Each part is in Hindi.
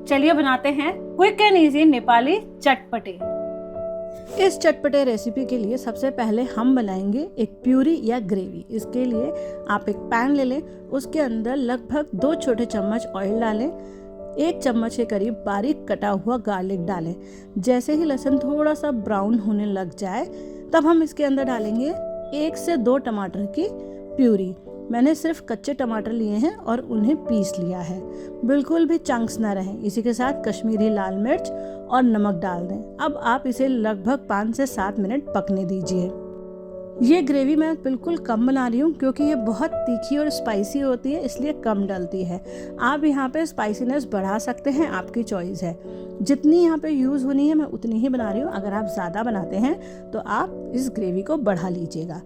चलिए बनाते हैं क्विक एंड इजी नेपाली चटपटे। इस चटपटे रेसिपी के लिए सबसे पहले हम बनाएंगे एक प्यूरी या ग्रेवी। इसके लिए आप एक पैन ले लें, उसके अंदर लगभग 2 छोटे चम्मच ऑयल डालें, 1 चम्मच के करीब बारीक कटा हुआ गार्लिक डालें। जैसे ही लहसुन थोड़ा सा ब्राउन होने लग जाए तब हम इसके अंदर डालेंगे 1 से 2 टमाटर की प्यूरी। मैंने सिर्फ कच्चे टमाटर लिए हैं और उन्हें पीस लिया है, बिल्कुल भी चंक्स ना रहें। इसी के साथ कश्मीरी लाल मिर्च और नमक डाल दें। अब आप इसे लगभग 5 से 7 मिनट पकने दीजिए। ये ग्रेवी मैं बिल्कुल कम बना रही हूँ क्योंकि ये बहुत तीखी और स्पाइसी होती है, इसलिए कम डलती है। आप यहाँ पे स्पाइसीनेस बढ़ा सकते हैं, आपकी चॉइस है। जितनी यहाँ पे यूज़ होनी है मैं उतनी ही बना रही हूँ। अगर आप ज़्यादा बनाते हैं तो आप इस ग्रेवी को बढ़ा लीजिएगा।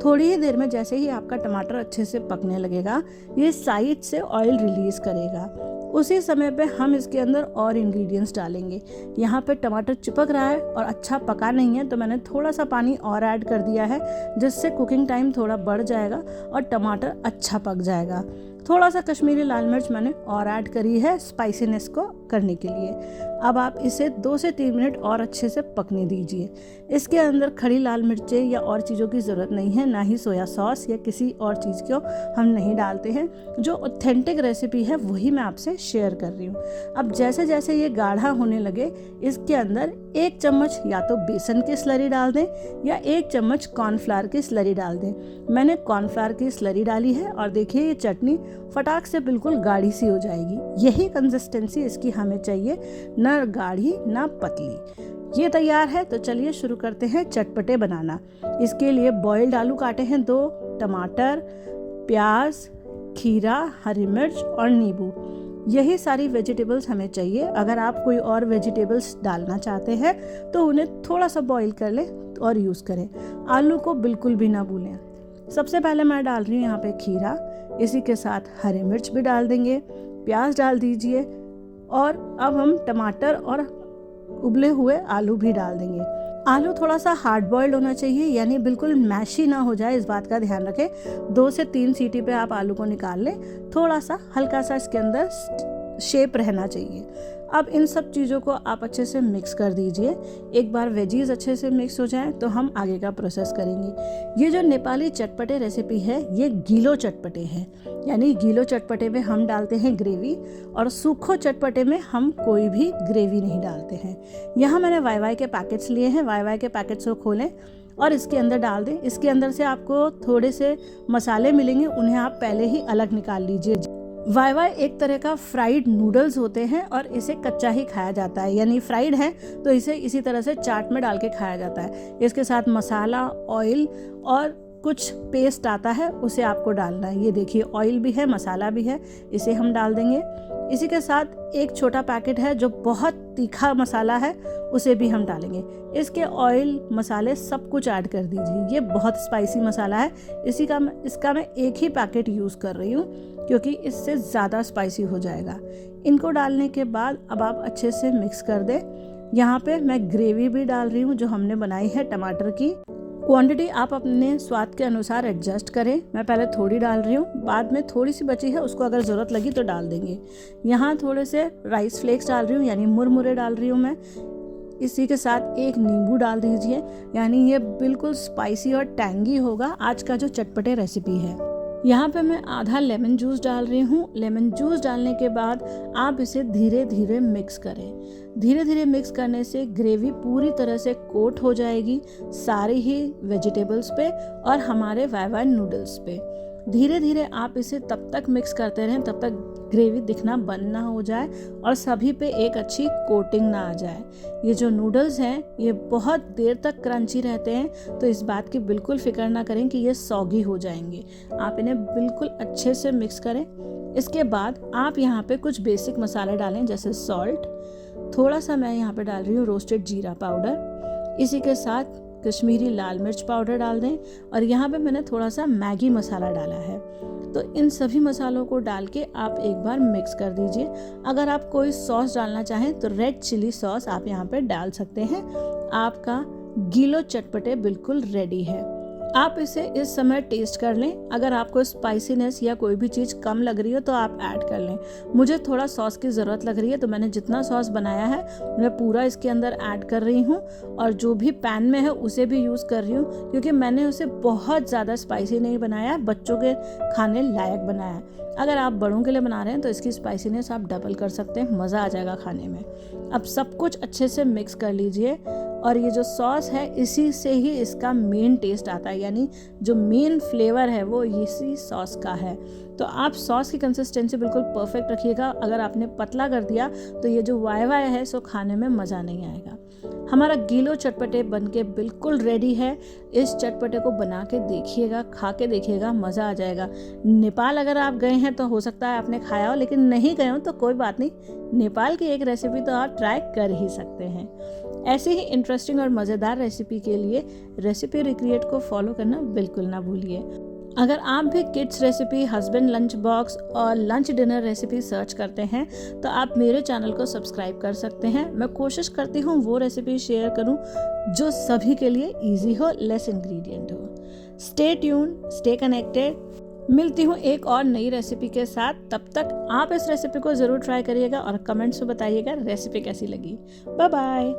थोड़ी ही देर में जैसे ही आपका टमाटर अच्छे से पकने लगेगा, ये साइड से ऑयल रिलीज़ करेगा। उसी समय पे हम इसके अंदर और इंग्रेडिएंट्स डालेंगे। यहाँ पे टमाटर चिपक रहा है और अच्छा पका नहीं है, तो मैंने थोड़ा सा पानी और ऐड कर दिया है, जिससे कुकिंग टाइम थोड़ा बढ़ जाएगा और टमाटर अच्छा पक जाएगा। थोड़ा सा कश्मीरी लाल मिर्च मैंने और ऐड करी है स्पाइसीनेस को करने के लिए। अब आप इसे 2 से 3 मिनट और अच्छे से पकने दीजिए। इसके अंदर खड़ी लाल मिर्चें या और चीज़ों की ज़रूरत नहीं है, ना ही सोया सॉस या किसी और चीज़ को हम नहीं डालते हैं। जो ऑथेंटिक रेसिपी है वही मैं आपसे शेयर कर रही हूँ। अब जैसे जैसे ये गाढ़ा होने लगे, इसके अंदर 1 चम्मच या तो बेसन की स्लरी डाल दें या 1 चम्मच कॉर्नफ्लावर की स्लरी डाल दें। मैंने कॉर्नफ्लावर की स्लरी डाली है और देखिए ये चटनी फटाक से बिल्कुल गाढ़ी सी हो जाएगी। यही कंसिस्टेंसी इसकी हमें चाहिए, ना गाढ़ी ना पतली। ये तैयार है, तो चलिए शुरू करते हैं चटपटे बनाना। इसके लिए बॉइल्ड आलू काटे हैं 2, टमाटर, प्याज, खीरा, हरी मिर्च और नींबू। यही सारी वेजिटेबल्स हमें चाहिए। अगर आप कोई और वेजिटेबल्स डालना चाहते हैं तो उन्हें थोड़ा सा बॉईल कर लें और यूज़ करें। आलू को बिल्कुल भी ना भूलें। सबसे पहले मैं डाल रही हूँ यहाँ पे खीरा, इसी के साथ हरी मिर्च भी डाल देंगे, प्याज डाल दीजिए और अब हम टमाटर और उबले हुए आलू भी डाल देंगे। आलू थोड़ा सा हार्ड बॉइल्ड होना चाहिए, यानी बिल्कुल मैशी ना हो जाए, इस बात का ध्यान रखें। 2 से 3 सीटी पे आप आलू को निकाल लें। थोड़ा सा हल्का सा इसके अंदर शेप रहना चाहिए। अब इन सब चीज़ों को आप अच्छे से मिक्स कर दीजिए। एक बार वेजीज अच्छे से मिक्स हो जाए तो हम आगे का प्रोसेस करेंगे। ये जो नेपाली चटपटे रेसिपी है ये गीलो चटपटे हैं, यानी गीलो चटपटे में हम डालते हैं ग्रेवी और सूखो चटपटे में हम कोई भी ग्रेवी नहीं डालते हैं। यहाँ मैंने वाई के पैकेट्स लिए हैं। वाई के पैकेट्स को खोलें और इसके अंदर डाल दें। इसके अंदर से आपको थोड़े से मसाले मिलेंगे, उन्हें आप पहले ही अलग निकाल लीजिए। वाई एक तरह का फ्राइड नूडल्स होते हैं और इसे कच्चा ही खाया जाता है, यानी फ्राइड है तो इसे इसी तरह से चाट में डाल के खाया जाता है। इसके साथ मसाला, ऑयल और कुछ पेस्ट आता है, उसे आपको डालना है। ये देखिए ऑयल भी है, मसाला भी है, इसे हम डाल देंगे। इसी के साथ एक छोटा पैकेट है जो बहुत तीखा मसाला है, उसे भी हम डालेंगे। इसके ऑयल, मसाले सब कुछ ऐड कर दीजिए। ये बहुत स्पाइसी मसाला है, इसका मैं एक ही पैकेट यूज़ कर रही हूँ क्योंकि इससे ज़्यादा स्पाइसी हो जाएगा। इनको डालने के बाद अब आप अच्छे से मिक्स कर दें। यहाँ पे मैं ग्रेवी भी डाल रही हूँ जो हमने बनाई है टमाटर की। क्वांटिटी आप अपने स्वाद के अनुसार एडजस्ट करें। मैं पहले थोड़ी डाल रही हूँ, बाद में थोड़ी सी बची है, उसको अगर ज़रूरत लगी तो डाल देंगे। यहाँ थोड़े से राइस फ्लेक्स डाल रही हूँ, यानी मुरमुरे डाल रही हूँ मैं। इसी के साथ 1 नींबू डाल दीजिए, यानी ये बिल्कुल स्पाइसी और टैंगी होगा आज का जो चटपटे रेसिपी है। यहाँ पे मैं आधा लेमन जूस डाल रही हूँ। लेमन जूस डालने के बाद आप इसे धीरे धीरे मिक्स करें। धीरे धीरे मिक्स करने से ग्रेवी पूरी तरह से कोट हो जाएगी सारी ही वेजिटेबल्स पे और हमारे वाई नूडल्स पे। धीरे धीरे आप इसे तब तक मिक्स करते रहें तब तक ग्रेवी दिखना बंद ना हो जाए और सभी पे एक अच्छी कोटिंग ना आ जाए। ये जो नूडल्स हैं ये बहुत देर तक क्रंची रहते हैं, तो इस बात की बिल्कुल फिक्र ना करें कि ये सॉगी हो जाएंगे। आप इन्हें बिल्कुल अच्छे से मिक्स करें। इसके बाद आप यहाँ पे कुछ बेसिक मसाले डालें, जैसे सॉल्ट, थोड़ा सा मैं यहाँ पे डाल रही हूँ रोस्टेड जीरा पाउडर, इसी के साथ कश्मीरी लाल मिर्च पाउडर डाल दें और यहाँ पे मैंने थोड़ा सा मैगी मसाला डाला है। तो इन सभी मसालों को डाल के आप एक बार मिक्स कर दीजिए। अगर आप कोई सॉस डालना चाहें तो रेड चिली सॉस आप यहाँ पे डाल सकते हैं। आपका गीलो चटपटे बिल्कुल रेडी है। आप इसे इस समय टेस्ट कर लें। अगर आपको स्पाइसीनेस या कोई भी चीज़ कम लग रही हो तो आप ऐड कर लें। मुझे थोड़ा सॉस की ज़रूरत लग रही है तो मैंने जितना सॉस बनाया है मैं पूरा इसके अंदर ऐड कर रही हूँ, और जो भी पैन में है उसे भी यूज़ कर रही हूँ, क्योंकि मैंने उसे बहुत ज़्यादा स्पाइसी नहीं बनाया, बच्चों के खाने लायक बनाया है। अगर आप बड़ों के लिए बना रहे हैं तो इसकी स्पाइसीनेस आप डबल कर सकते हैं, मज़ा आ जाएगा खाने में। अब सब कुछ अच्छे से मिक्स कर लीजिए, और ये जो सॉस है इसी से ही इसका मेन टेस्ट आता है, यानी जो मेन फ्लेवर है वो इसी सॉस का है। तो आप सॉस की कंसिस्टेंसी बिल्कुल परफेक्ट रखिएगा। अगर आपने पतला कर दिया तो ये जो वाई वाई है सो खाने में मज़ा नहीं आएगा। हमारा गीलो चटपटे बनके बिल्कुल रेडी है। इस चटपटे को बना के देखिएगा, खा के देखिएगा, मज़ा आ जाएगा। नेपाल अगर आप गए हैं तो हो सकता है आपने खाया हो, लेकिन नहीं गए हो तो कोई बात नहीं, नेपाल की एक रेसिपी तो आप ट्राई कर ही सकते हैं। ऐसे ही इंटरेस्टिंग और मज़ेदार रेसिपी के लिए रेसिपी रिक्रिएट को फॉलो करना बिल्कुल ना भूलिए। अगर आप भी kids recipe, husband lunch box और लंच डिनर रेसिपी सर्च करते हैं तो आप मेरे चैनल को सब्सक्राइब कर सकते हैं। मैं कोशिश करती हूँ वो रेसिपी शेयर करूँ जो सभी के लिए इजी हो, लेस इंग्रेडिएंट हो। Stay tune, stay connected. मिलती हूँ एक और नई रेसिपी के साथ। तब तक आप इस रेसिपी को ज़रूर ट्राई करिएगा और कमेंट्स में बताइएगा रेसिपी कैसी लगी। Bye bye.